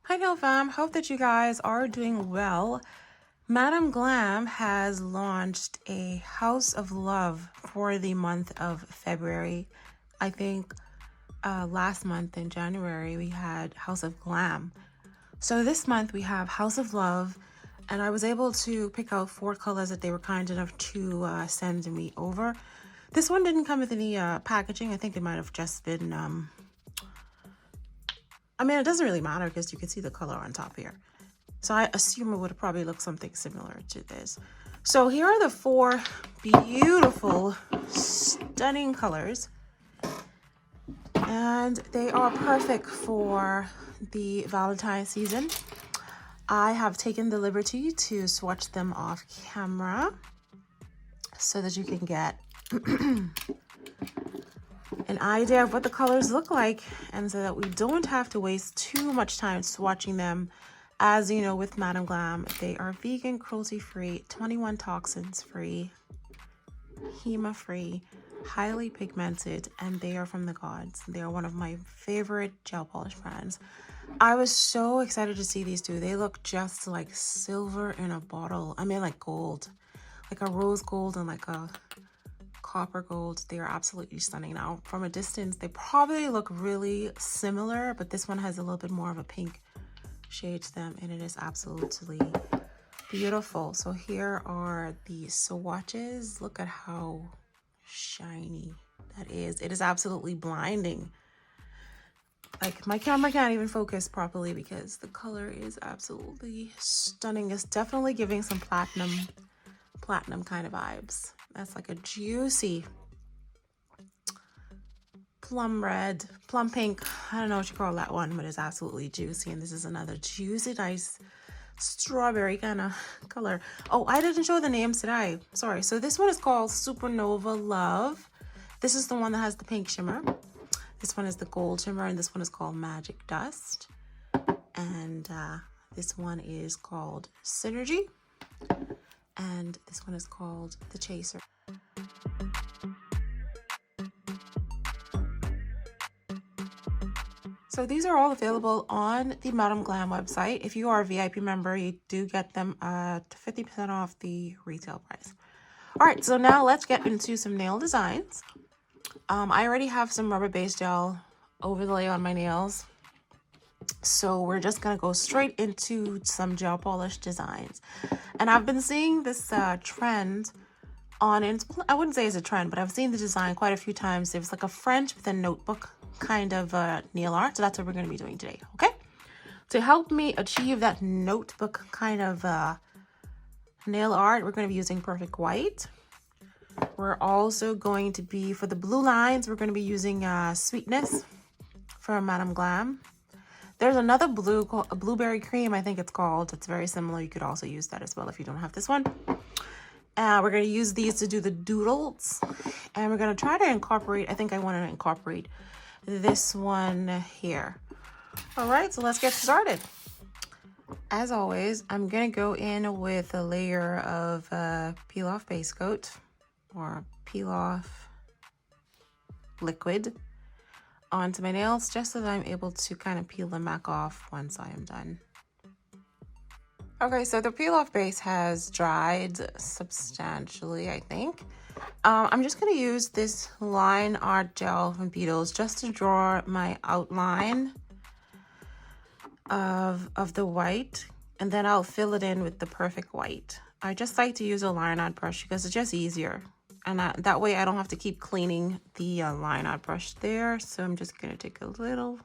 Hi, Nail Fam. Hope that you guys are doing well. Madam Glam has launched a House of Love for the month of February. I think last month in January we had House of Glam. So this month we have House of Love, and I was able to pick out 4 colors that they were kind enough to send me over. This one didn't come with any packaging. I think it might have just been it doesn't really matter because you can see the color on top here. So I assume it would probably look something similar to this. So here are the 4 beautiful, stunning colors. And they are perfect for the Valentine season. I have taken the liberty to swatch them off camera so that you can get an idea of what the colors look like, and so that we don't have to waste too much time swatching them. As you know, with Madam Glam, they are vegan, cruelty-free, 21 toxins free, HEMA free, highly pigmented, and they are from the gods. They are one of my favorite gel polish brands. I was so excited to see these two. They look just like silver in a bottle. Like gold, like a rose gold and like a copper gold. They are absolutely stunning. Now from a distance they probably look really similar, but this one has a little bit more of a pink shade to them, and it is absolutely beautiful. So here are the swatches. Look at how shiny that is. It is absolutely blinding. Like, my camera can't even focus properly because the color is absolutely stunning. It's definitely giving some platinum kind of vibes. That's like a juicy plum red, plum pink. I don't know what you call that one, but it's absolutely juicy. And this is another juicy, nice strawberry kind of color. Oh, I didn't show the names today. Sorry. So this one is called Supernova Love. This is the one that has the pink shimmer. This one is the gold shimmer, and this one is called Magic Dust. And this one is called Synergy. And this one is called The Chaser. So these are all available on the Madam Glam website. If you are a VIP member, you do get them at 50% off the retail price. All right, so now let's get into some nail designs. I already have some rubber-based gel overlay on my nails. So we're just gonna go straight into some gel polish designs. And I've been seeing this trend on, I wouldn't say it's a trend, but I've seen the design quite a few times. It was like a French with a notebook kind of nail art. So that's what we're going to be doing today. Okay, to help me achieve that notebook kind of nail art, we're going to be using Perfect White. We're also going to be, for the blue lines, we're going to be using Sweetness from Madam Glam. There's another blue called a Blueberry Cream, I think it's called. It's very similar. You could also use that as well if you don't have this one. We're going to use these to do the doodles, and we're going to try to incorporate, I think I want to incorporate this one here. All right, so let's get started. As always, I'm going to go in with a layer of peel off base coat or peel off liquid onto my nails, just so that I'm able to kind of peel them back off once I am done. Okay, so the peel off base has dried substantially, I think. I'm just going to use this line art gel from Beetles just to draw my outline of the white, and then I'll fill it in with the Perfect White. I just like to use a line art brush because it's just easier, and that way I don't have to keep cleaning the line art brush there. So I'm just going to take a little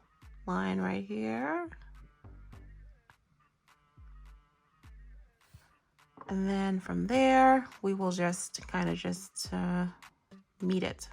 line right here. And then from there, we will just kind of just meet it.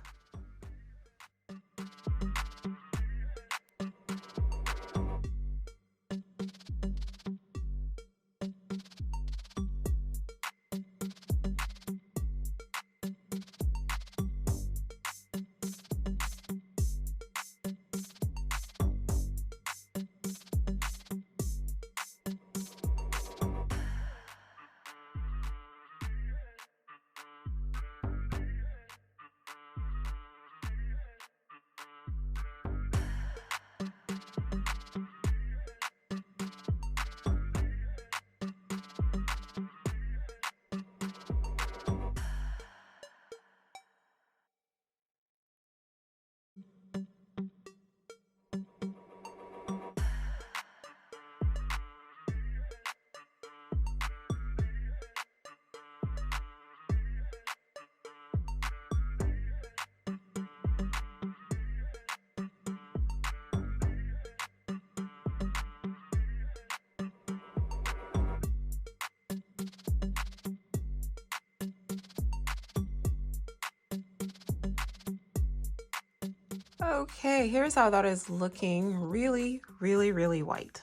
Okay, here's how that is looking. Really, really, really white.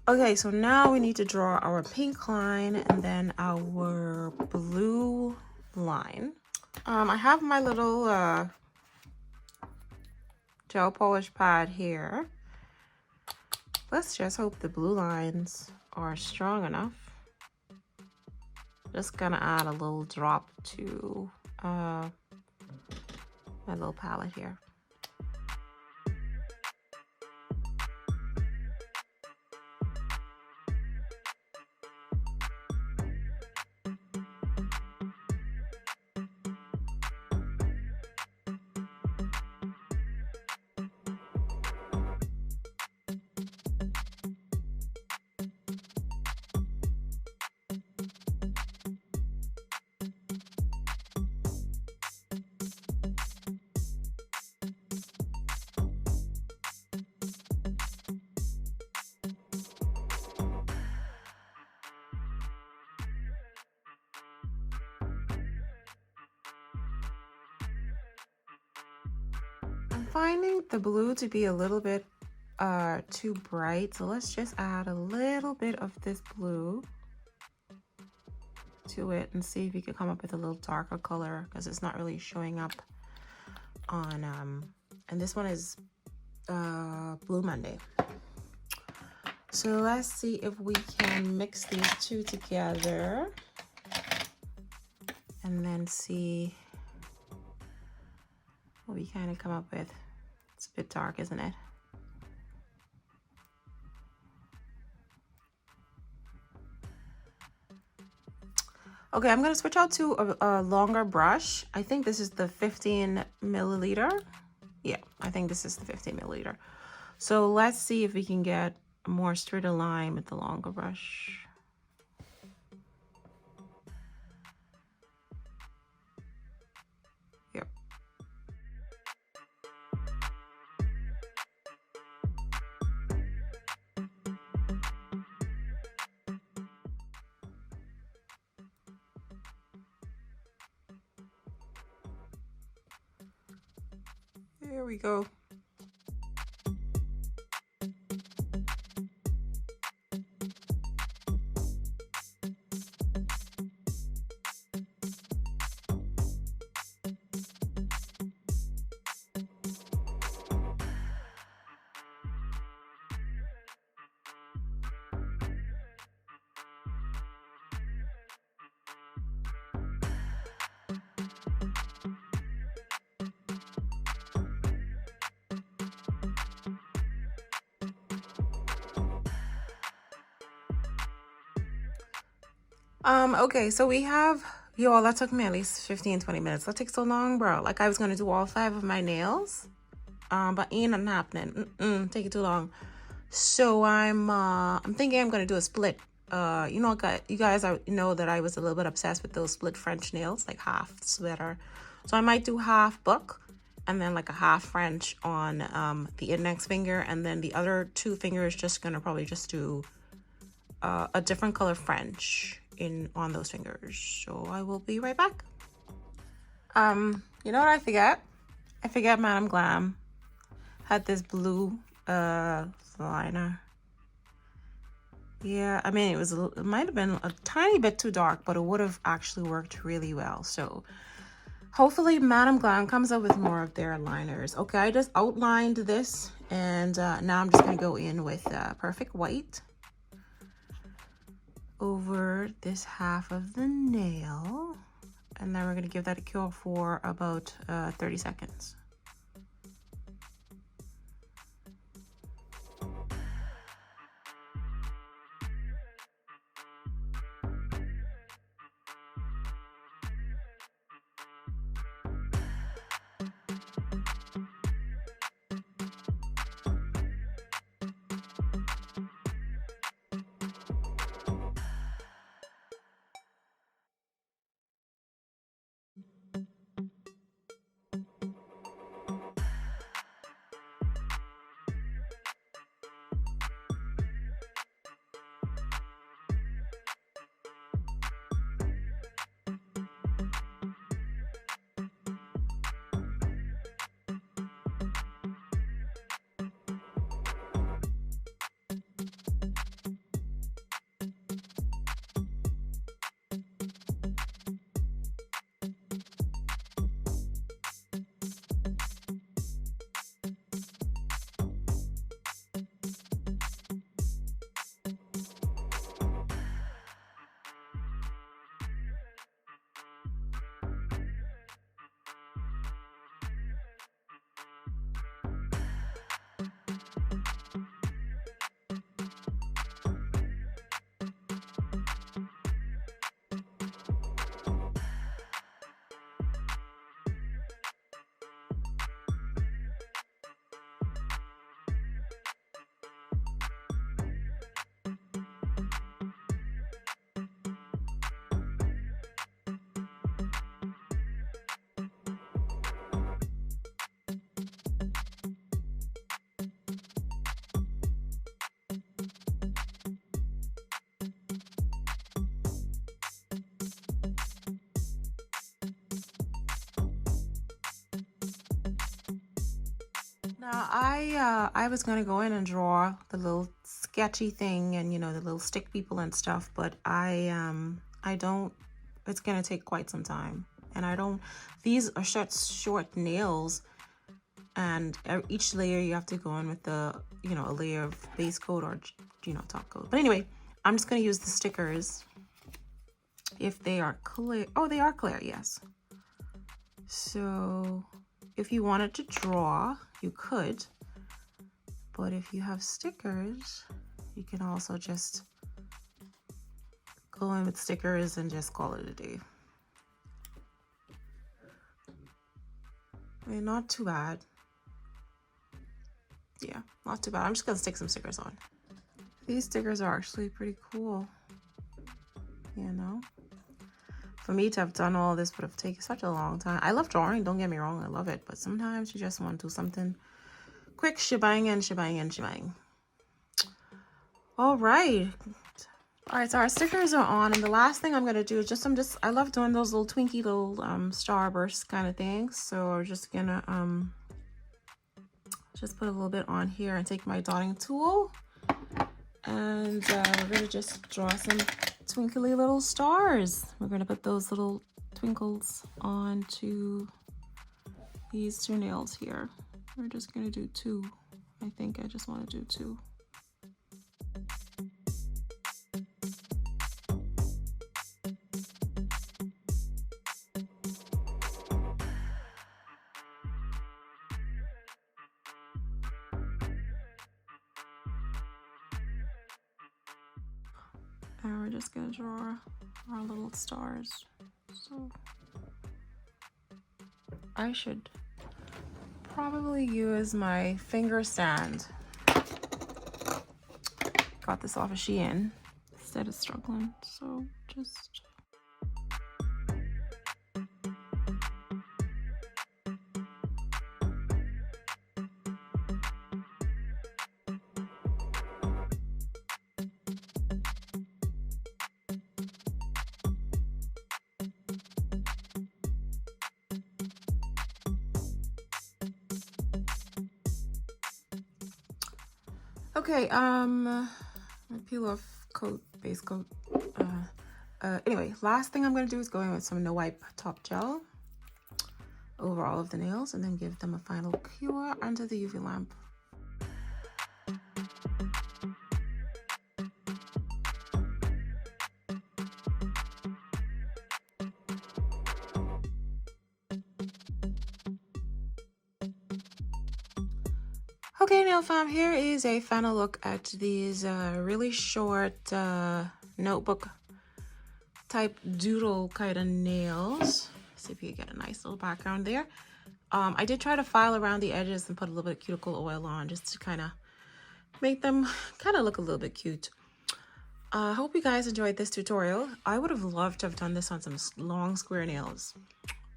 Okay, so now we need to draw our pink line and then our blue line. I have my little gel polish pad here. Let's just hope the blue lines are strong enough. Just gonna add a little drop to my little palette here. I'm finding the blue to be a little bit too bright, so let's just add a little bit of this blue to it and see if we can come up with a little darker color, because it's not really showing up on and this one is Blue Monday. So let's see if we can mix these two together and then see what we kind of come up with. It's a bit dark, isn't it? Okay, I'm gonna switch out to a longer brush. I think this is the 15 milliliter. Yeah, I think this is the 15 milliliter. So let's see if we can get a more straighter line with the longer brush. Yep. Here we go. Okay, so we have, y'all, that took me at least 15-20 minutes. That takes so long, bro. Like, I was gonna do all 5 of my nails, but ain't nothing happening. Take it too long. So I'm thinking I'm gonna do a split. You know, you guys know that I was a little bit obsessed with those split French nails, like half sweater. So I might do half book and then like a half French on the index finger, and then the other 2 fingers just gonna probably just do a different color French on those fingers. So I will be right back. You know what I forget? I forget Madame Glam had this blue liner. Yeah, I mean, it might have been a tiny bit too dark, but it would have actually worked really well. So hopefully Madame Glam comes up with more of their liners. Okay, I just outlined this, and now I'm just gonna go in with Perfect White over this half of the nail, and then we're going to give that a cure for about 30 seconds. Now I was gonna go in and draw the little sketchy thing and you know the little stick people and stuff, but I don't. It's gonna take quite some time, and I don't. These are short nails, and each layer you have to go in with the a layer of base coat or top coat. But anyway, I'm just gonna use the stickers. If they are clear, oh, they are clear, yes. So if you wanted to draw, you could, but if you have stickers, you can also just go in with stickers and just call it a day. I mean, not too bad. Yeah, not too bad. I'm just gonna stick some stickers on. These stickers are actually pretty cool, you know. For me to have done all this would have taken such a long time. I love drawing, don't get me wrong, I love it, but sometimes you just want to do something quick, shebang and shebang and shebang. All right, so our stickers are on, and the last thing I'm gonna do is I love doing those little twinky little starburst kind of things. So we're just gonna just put a little bit on here and take my dotting tool, and we're gonna just draw some twinkly little stars. We're gonna put those little twinkles onto these two nails here. We're just gonna do two. I think I just want to do two. And we're just gonna draw our little stars. So I should probably use my finger stand. Got this off of Shein instead of struggling, so just okay, peel off base coat. Anyway, last thing I'm gonna do is go in with some no wipe top gel over all of the nails, and then give them a final cure under the UV lamp. Okay, nail fam, here is a final look at these really short notebook type doodle kind of nails. See if you get a nice little background there. I did try to file around the edges and put a little bit of cuticle oil on just to kind of make them kind of look a little bit cute. I hope you guys enjoyed this tutorial. I would have loved to have done this on some long square nails,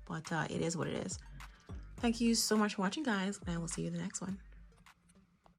but it is what it is. Thank you so much for watching, guys, and I will see you in the next one.